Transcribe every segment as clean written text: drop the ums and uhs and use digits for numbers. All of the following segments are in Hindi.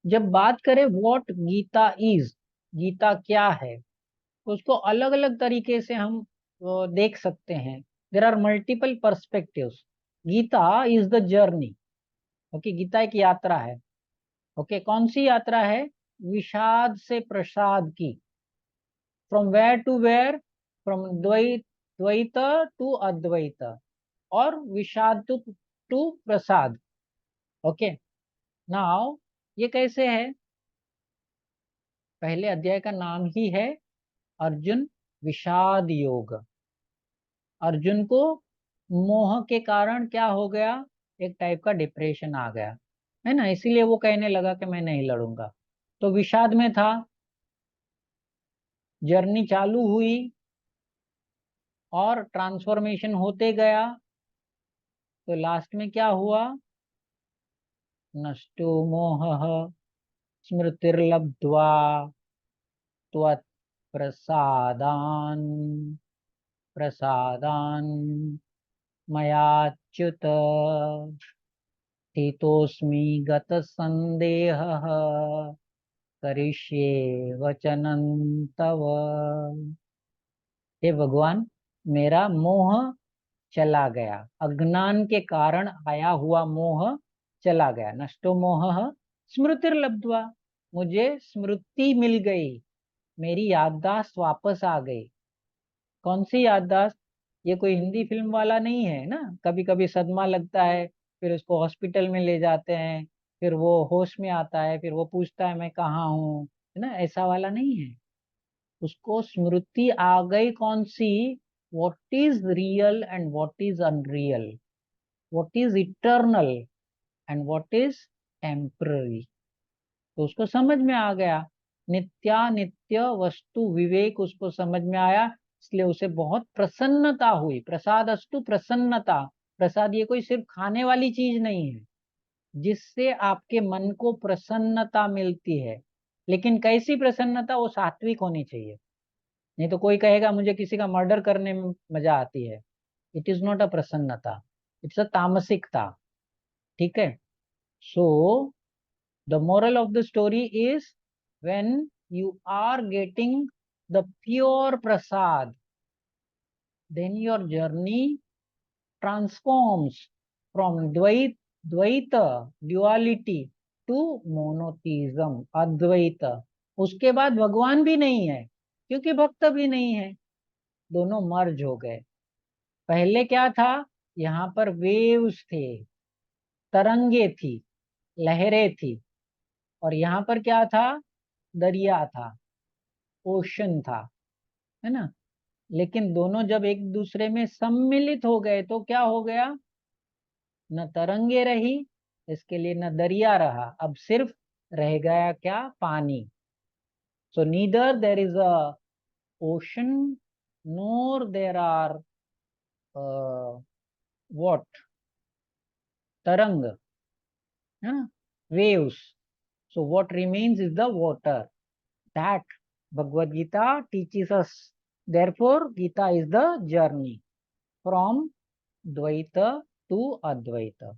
जब बात करें व्हाट गीता इज, गीता क्या है, तो उसको अलग अलग तरीके से हम देख सकते हैं। There are multiple perspectives. Gita is the journey. Okay, Gita एक यात्रा है। ओके, कौन सी यात्रा है? विषाद से प्रसाद की। From where to where? From Dvaita, Dvaita to अद्वैत, और विषाद टू प्रसाद। ओके, नाउ ये कैसे है? पहले अध्याय का नाम ही है अर्जुन विषाद योग। अर्जुन को मोह के कारण क्या हो गया? एक टाइप का डिप्रेशन आ गया, है ना, इसीलिए वो कहने लगा कि मैं नहीं लड़ूंगा। तो विषाद में था। जर्नी चालू हुई और ट्रांसफॉर्मेशन होते गया। तो लास्ट में क्या हुआ? नष्टो मोहः स्मृतिर्लब्ध्वा त्वत्प्रसादान्, प्रसादान् मयाच्युत स्थितोऽस्मि गतसन्देहः करिष्ये वचनं तव। हे भगवान, मेरा मोह चला गया। अज्ञान के कारण आया हुआ मोह चला गया। नष्टो मोह स्मृतिर्लब्ध्वा, मुझे स्मृति मिल गई, मेरी याददाश्त वापस आ गई। कौन सी याददाश्त? ये कोई हिंदी फिल्म वाला नहीं है ना, कभी कभी सदमा लगता है, फिर उसको हॉस्पिटल में ले जाते हैं, फिर वो होश में आता है, फिर वो पूछता है मैं कहाँ हूँ, है ना, ऐसा वाला नहीं है। उसको स्मृति आ गई। कौन सी? What is real and what is unreal, what is eternal and what is temporary. तो उसको समझ में आ गया। नित्यानित्य वस्तु विवेक उसको समझ में आया, इसलिए उसे बहुत प्रसन्नता हुई। प्रसाद अस्तु प्रसन्नता। प्रसाद ये कोई सिर्फ खाने वाली चीज नहीं है जिससे आपके मन को प्रसन्नता मिलती है। लेकिन कैसी प्रसन्नता? वो सात्विक होनी चाहिए। नहीं तो कोई कहेगा मुझे किसी का मर्डर करने में मजा आती है, इट इज नॉट अ प्रसन्नता, इट्स अ तामसिकता। ठीक है। सो the moral of the story is, when you are getting the pure prasad, then your journey transforms from dvaita, duality, to monotheism, advaita। उसके बाद भगवान भी नहीं है, क्योंकि भक्त भी नहीं है, दोनों मर्ज हो गए। पहले क्या था? यहाँ पर वेव्स थे, तरंगे थी, लहरें थी। और यहाँ पर क्या था? दरिया था, ओशन था, है ना। लेकिन दोनों जब एक दूसरे में सम्मिलित हो गए तो क्या हो गया? न तरंगे रही, इसके लिए न दरिया रहा, अब सिर्फ रह गया क्या? पानी। So neither there is a ocean, nor there are what, तरंग, है ना, waves. So what remains is the water. That Bhagavad Gita teaches us. Therefore, Gita is the journey from Dvaita to Advaita.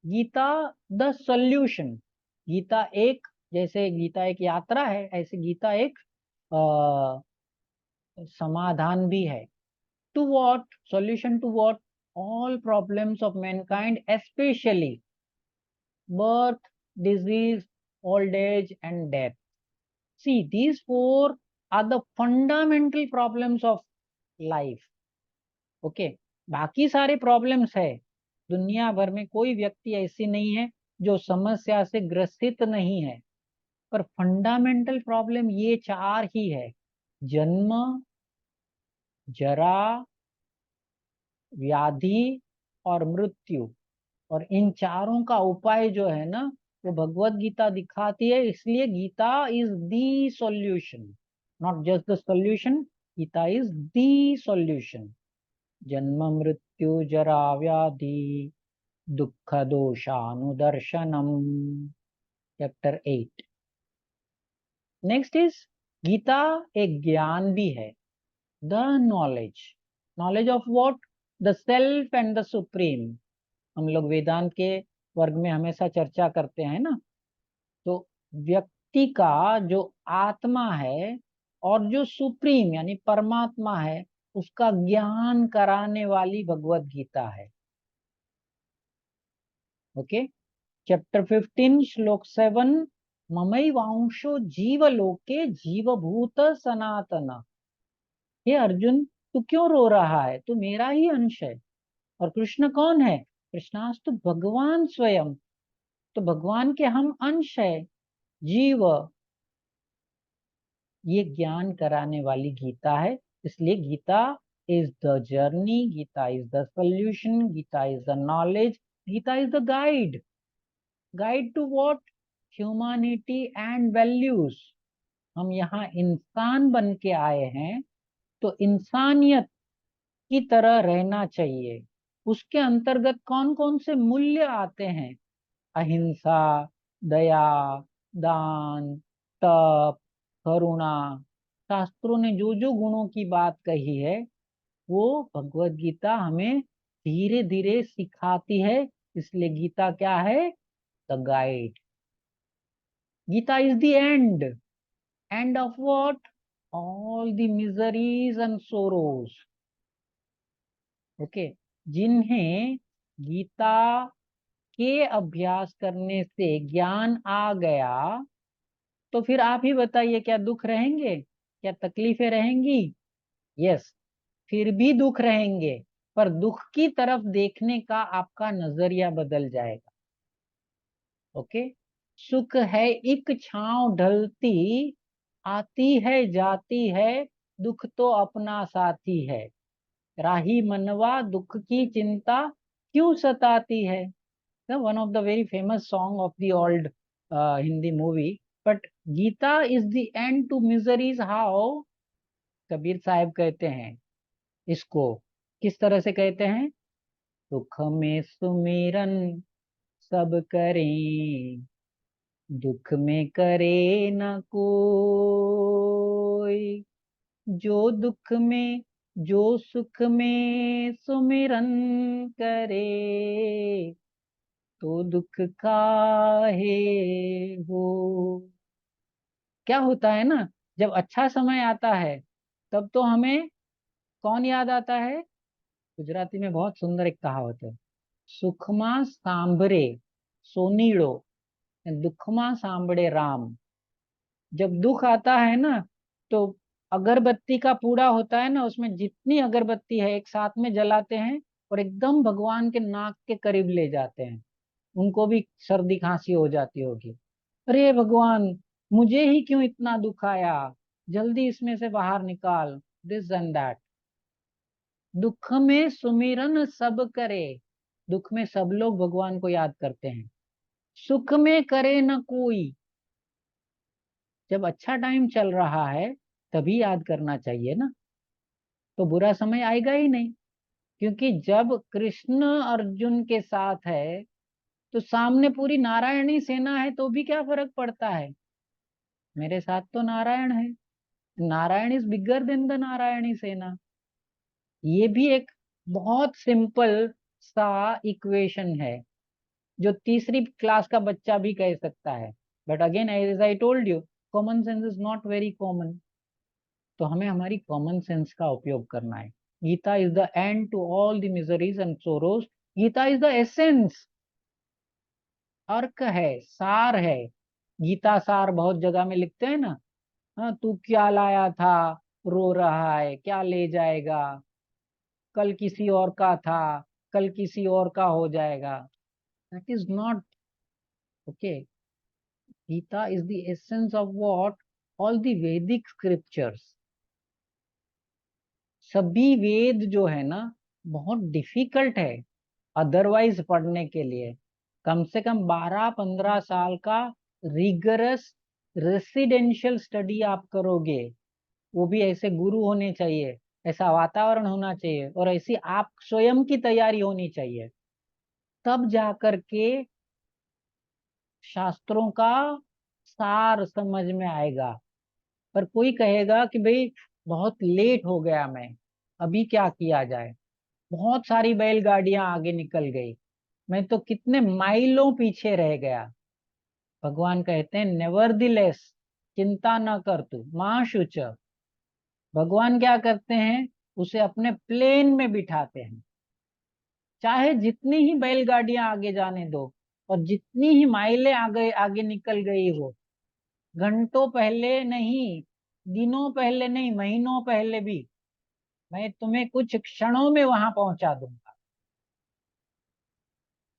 Gita the solution. Gita एक, जैसे गीता एक यात्रा है, ऐसे गीता एक समाधान भी है। To what? Solution to what? All problems of mankind, specially birth, disease, old age and death. See, these four are the fundamental problems of life. Okay, बाकी सारे प्रॉब्लम्स है। दुनिया भर में कोई व्यक्ति ऐसी नहीं है जो समस्या से ग्रसित नहीं है, पर फंडामेंटल प्रॉब्लम ये चार ही है: जन्म, जरा, व्याधि और मृत्यु। और इन चारों का उपाय जो है ना, वो भगवत गीता दिखाती है। इसलिए Gita is the solution, not just the solution, Gita is the solution. जन्म मृत्यु जरा व्याधि दुख दोषानुदर्शनम, चैप्टर 8। नेक्स्ट इज, गीता एक ज्ञान भी है, the knowledge. Knowledge of what? The self and the supreme. हम लोग वेदांत के वर्ग में हमेशा चर्चा करते हैं ना, तो व्यक्ति का जो आत्मा है और जो सुप्रीम यानी परमात्मा है, उसका ज्ञान कराने वाली भगवत गीता है। ओके। चैप्टर 15 श्लोक 7, ममैवांशो जीवलोके जीवभूत सनातन। हे अर्जुन, तू क्यों रो रहा है? तू मेरा ही अंश है। और कृष्ण कौन है? कृष्णास्तु भगवान स्वयं। तो भगवान के हम अंश है, जीव। ये ज्ञान कराने वाली गीता है। इसलिए Gita is the journey, Gita is the solution, Gita is the knowledge, Gita is the guide. Guide to what? Humanity and values. हम यहाँ इंसान बन के आए हैं, तो इंसानियत की तरह रहना चाहिए। उसके अंतर्गत कौन कौन से मूल्य आते हैं? अहिंसा, दया, दान, तप, करुणा। शास्त्रों ने जो जो गुणों की बात कही है, वो भगवत गीता हमें धीरे धीरे सिखाती है। इसलिए गीता क्या है? The guide. Gita is the end. End of what? All the miseries and sorrows. Okay. जिन्हें गीता के अभ्यास करने से ज्ञान आ गया, तो फिर आप ही बताइए, क्या दुख रहेंगे? क्या तकलीफें रहेंगी? यस, फिर भी दुख रहेंगे, पर दुख की तरफ देखने का आपका नजरिया बदल जाएगा। ओके। सुख है एक छांव ढलती, आती है जाती है, दुख तो अपना साथी है। राही मनवा दुख की चिंता क्यों सताती है? One of the very famous song of the old Hindi movie. But Gita is the end to miseries. How? Kabir साहब कहते हैं इसको, किस तरह से कहते हैं? सुख में सुमिरन सब करें, दुख में करे न कोई। जो दुख में, जो सुख में सुमिरन करे, तो दुख काहे हो। क्या होता है ना, जब अच्छा समय आता है, तब तो हमें कौन याद आता है? गुजराती में बहुत सुंदर एक कहावत है, सुखमा सांभरे सोनीड़ो, दुखमा सांभरे राम। जब दुख आता है ना, तो अगरबत्ती का पूड़ा होता है ना, उसमें जितनी अगरबत्ती है एक साथ में जलाते हैं और एकदम भगवान के नाक के करीब ले जाते हैं। उनको भी सर्दी खांसी हो जाती होगी। अरे भगवान, मुझे ही क्यों इतना दुख आया, जल्दी इसमें से बाहर निकाल, दिस एंड दैट। दुख में सुमिरन सब करे। दुख में सब लोग भगवान को याद करते हैं, सुख में करे न कोई। जब अच्छा टाइम चल रहा है, तभी याद करना चाहिए ना, तो बुरा समय आएगा ही नहीं। क्योंकि जब कृष्ण अर्जुन के साथ है, तो सामने पूरी नारायणी सेना है, तो भी क्या फर्क पड़ता है? मेरे साथ तो नारायण है। Narayan is bigger than the Narayani सेना। ये भी एक बहुत सिंपल सा इक्वेशन है, जो तीसरी क्लास का बच्चा भी कह सकता है। But again as I told you, common sense is not very common. तो हमें हमारी कॉमन सेंस का उपयोग करना है। Gita is the end to all the miseries and sorrows. Gita is the essence, अर्क है, सार है। गीता सार बहुत जगह में लिखते हैं ना। हाँ, तू क्या लाया था, रो रहा है, क्या ले जाएगा, कल किसी और का था, कल किसी और का हो जाएगा। That is not okay. Gita is the essence of what? All the Vedic scriptures. सभी वेद जो है ना, बहुत डिफिकल्ट है अदरवाइज पढ़ने के लिए। कम से कम 12-15 साल का रिगरस रेसिडेंशियल स्टडी आप करोगे। वो भी ऐसे गुरु होने चाहिए, ऐसा वातावरण होना चाहिए, और ऐसी आप स्वयं की तैयारी होनी चाहिए। तब जाकर के शास्त्रों का सार समझ में आएगा। पर कोई कहेगा कि भाई बहुत लेट हो गया मैं, अभी क्या किया जाए, बहुत सारी बैलगाड़ियां आगे निकल गई, मैं तो कितने माइलों पीछे रह गया। भगवान कहते हैं नेवरदिलेस, चिंता न कर तू, मां शुच। भगवान क्या करते हैं, उसे अपने प्लेन में बिठाते हैं, चाहे जितनी ही बैलगाड़ियां आगे जाने दो और जितनी ही माइलें आगे आगे निकल गई हो, घंटों पहले नहीं, दिनों पहले नहीं, महीनों पहले भी मैं तुम्हें कुछ क्षणों में वहां पहुंचा दूंगा।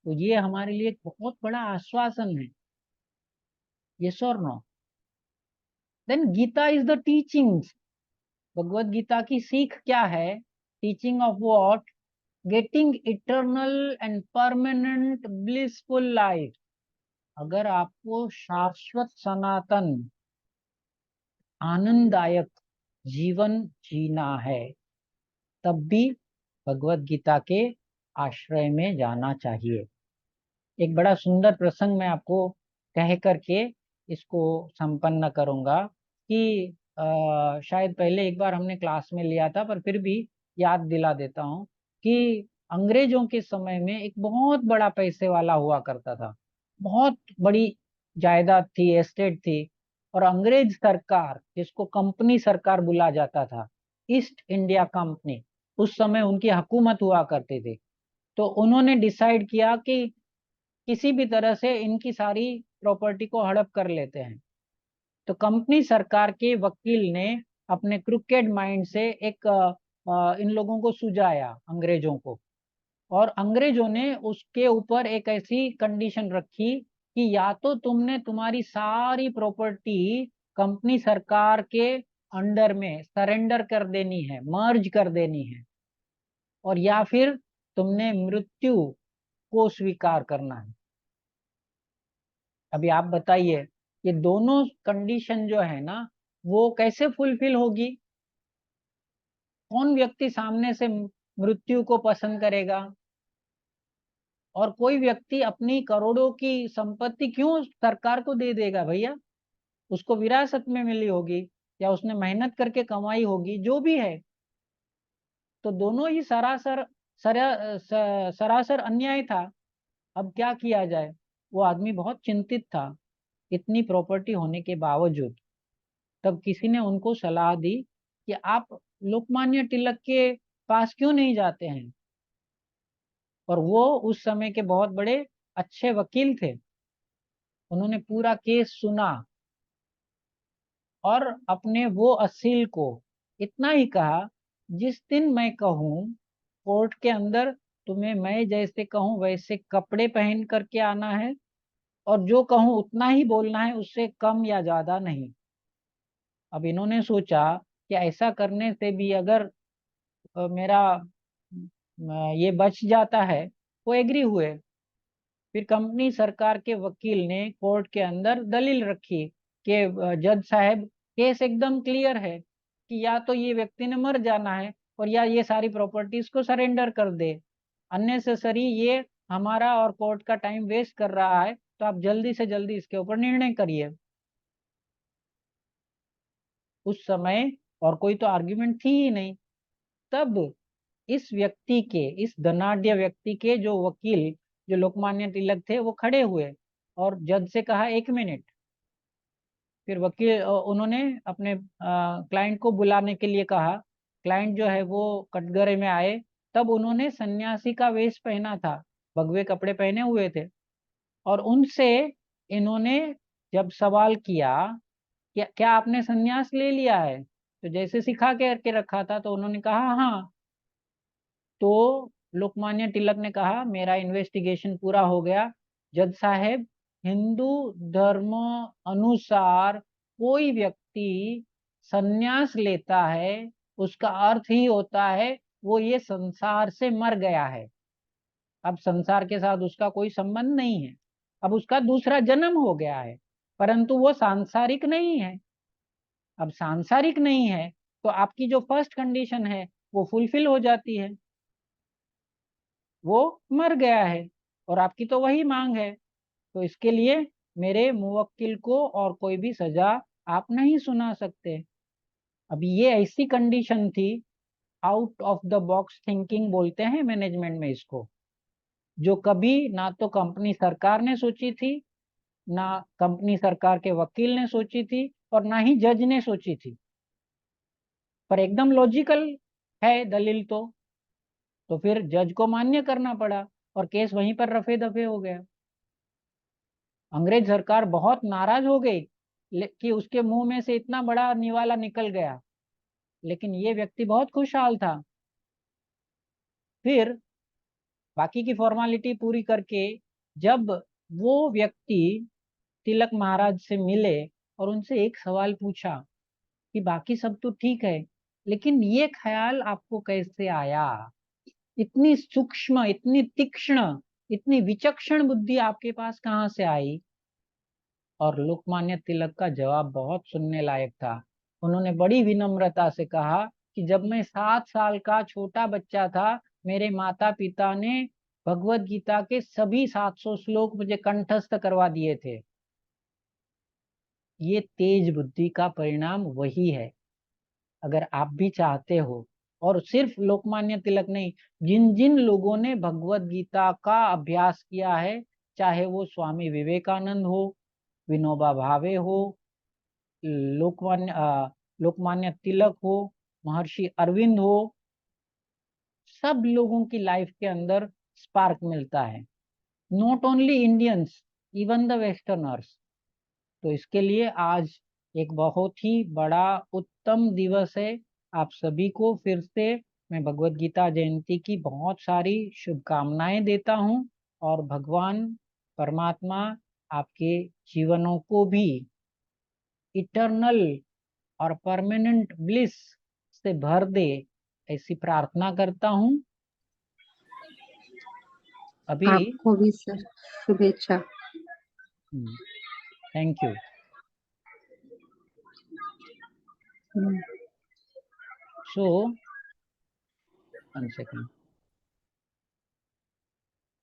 तो ये हमारे लिए एक बहुत बड़ा आश्वासन है। यस और no? Then Gita is the teachings. Bhagavad Gita की सीख क्या है? Teaching of what? Getting eternal and permanent blissful life. अगर आपको शाश्वत सनातन आनंददायक जीवन जीना है, तब भी भगवत गीता के आश्रय में जाना चाहिए। एक बड़ा सुंदर प्रसंग मैं आपको कह करके इसको संपन्न करूंगा कि शायद पहले एक बार हमने क्लास में लिया था, पर फिर भी याद दिला देता हूँ कि अंग्रेजों के समय में एक बहुत बड़ा पैसे वाला हुआ करता था। बहुत बड़ी जायदाद थी, एस्टेट थी। और अंग्रेज सरकार, जिसको कंपनी सरकार बुला जाता था, ईस्ट इंडिया कंपनी, उस समय उनकी हुकूमत हुआ करती थी। तो उन्होंने डिसाइड किया कि किसी भी तरह से इनकी सारी प्रॉपर्टी को हड़प कर लेते हैं। तो कंपनी सरकार के वकील ने अपने क्रुकेड माइंड से एक इन लोगों को सुझाया, अंग्रेजों को। और अंग्रेजों ने उसके ऊपर एक ऐसी कंडीशन रखी कि या तो तुमने तुम्हारी सारी प्रॉपर्टी कंपनी सरकार के अंडर में सरेंडर कर देनी है, मर्ज कर देनी है, और या फिर तुमने मृत्यु को स्वीकार करना है। अभी आप बताइए, ये दोनों कंडीशन जो है ना, वो कैसे फुलफिल होगी? कौन व्यक्ति सामने से मृत्यु को पसंद करेगा? और कोई व्यक्ति अपनी करोड़ों की संपत्ति क्यों सरकार को दे देगा भैया? उसको विरासत में मिली होगी या उसने मेहनत करके कमाई होगी, जो भी है। तो दोनों ही सरासर अन्याय था। अब क्या किया जाए? वो आदमी बहुत चिंतित था, इतनी प्रॉपर्टी होने के बावजूद। तब किसी ने उनको सलाह दी कि आप लोकमान्य तिलक के पास क्यों नहीं जाते हैं? और वो उस समय के बहुत बड़े अच्छे वकील थे। उन्होंने पूरा केस सुना और अपने वो असील को इतना ही कहा, जिस दिन मैं कहूँ कोर्ट के अंदर, तुम्हें मैं जैसे कहूँ वैसे कपड़े पहन करके आना है, और जो कहूँ उतना ही बोलना है, उससे कम या ज्यादा नहीं। अब इन्होंने सोचा कि ऐसा करने से भी अगर मेरा ये बच जाता है। वो एग्री हुए। फिर कंपनी सरकार के वकील ने कोर्ट के अंदर दलील रखी कि जज साहब, केस एकदम क्लियर है कि या तो ये व्यक्ति ने मर जाना है, और या ये सारी प्रॉपर्टीज को सरेंडर कर दे। अननेसेसरी ये हमारा और कोर्ट का टाइम वेस्ट कर रहा है, तो आप जल्दी से जल्दी इसके ऊपर निर्णय करिए। उस समय और कोई तो आर्ग्यूमेंट थी ही नहीं। तब इस व्यक्ति के, इस धनाढ्य व्यक्ति के जो वकील, जो लोकमान्य तिलक थे, वो खड़े हुए और जज से कहा, 1 मिनट। फिर वकील उन्होंने अपने क्लाइंट को बुलाने के लिए कहा। क्लाइंट जो है वो कटघरे में आए। तब उन्होंने सन्यासी का वेश पहना था, भगवे कपड़े पहने हुए थे। और उनसे इन्होंने जब सवाल किया, क्या क्या आपने सन्यास ले लिया है? तो जैसे सिखा के रखा था, तो उन्होंने कहा हाँ। तो लोकमान्य तिलक ने कहा, मेरा इन्वेस्टिगेशन पूरा हो गया जज साहेब। हिंदू धर्म अनुसार कोई व्यक्ति संन्यास लेता है, उसका अर्थ ही होता है वो ये संसार से मर गया है। अब संसार के साथ उसका कोई संबंध नहीं है, अब उसका दूसरा जन्म हो गया है, परंतु वो सांसारिक नहीं है। अब सांसारिक नहीं है, तो आपकी जो फर्स्ट कंडीशन है वो फुलफिल हो जाती है। वो मर गया है और आपकी तो वही मांग है। तो इसके लिए मेरे मुवक्किल को और कोई भी सजा आप नहीं सुना सकते। अब ये ऐसी कंडीशन थी, out of the box thinking बोलते हैं मैनेजमेंट में इसको, जो कभी ना तो कंपनी सरकार ने सोची थी, ना कंपनी सरकार के वकील ने सोची थी और ना ही जज ने सोची थी, पर एकदम लॉजिकल है दलील तो फिर जज को मान्य करना पड़ा और केस वहीं पर रफे दफे हो गया। अंग्रेज सरकार बहुत नाराज हो गई कि उसके मुंह में से इतना बड़ा निवाला निकल गया, लेकिन ये व्यक्ति बहुत खुशहाल था। फिर बाकी की फॉर्मेलिटी पूरी करके जब वो व्यक्ति तिलक महाराज से मिले और उनसे एक सवाल पूछा कि बाकी सब तो ठीक है, लेकिन ये ख्याल आपको कैसे आया, इतनी सूक्ष्म, इतनी तीक्ष्ण, इतनी विचक्षण बुद्धि आपके पास कहाँ से आई। और लोकमान्य तिलक का जवाब बहुत सुनने लायक था। उन्होंने बड़ी विनम्रता से कहा कि जब मैं 7 साल का छोटा बच्चा था, मेरे माता पिता ने भगवत गीता के सभी 700 श्लोक मुझे कंठस्थ करवा दिए थे। ये तेज बुद्धि का परिणाम वही है। अगर आप भी चाहते हो, और सिर्फ लोकमान्य तिलक नहीं, जिन जिन लोगों ने भगवत गीता का अभ्यास किया है, चाहे वो स्वामी विवेकानंद हो, विनोबा भावे हो, लोकमान्य लोकमान्य तिलक हो, महर्षि अरविंद हो, सब लोगों की लाइफ के अंदर स्पार्क मिलता है। Not only Indians, even the westerners. तो इसके लिए आज एक बहुत ही बड़ा उत्तम दिवस है। आप सभी को फिर से मैं भगवत गीता जयंती की बहुत सारी शुभकामनाएं देता हूँ, और भगवान परमात्मा आपके जीवनों को भी इटर्नल और परमानेंट ब्लिस से भर दे, ऐसी प्रार्थना करता हूँ। अभी आपको भी सर शुभेच्छा। Thank you. So 1 second.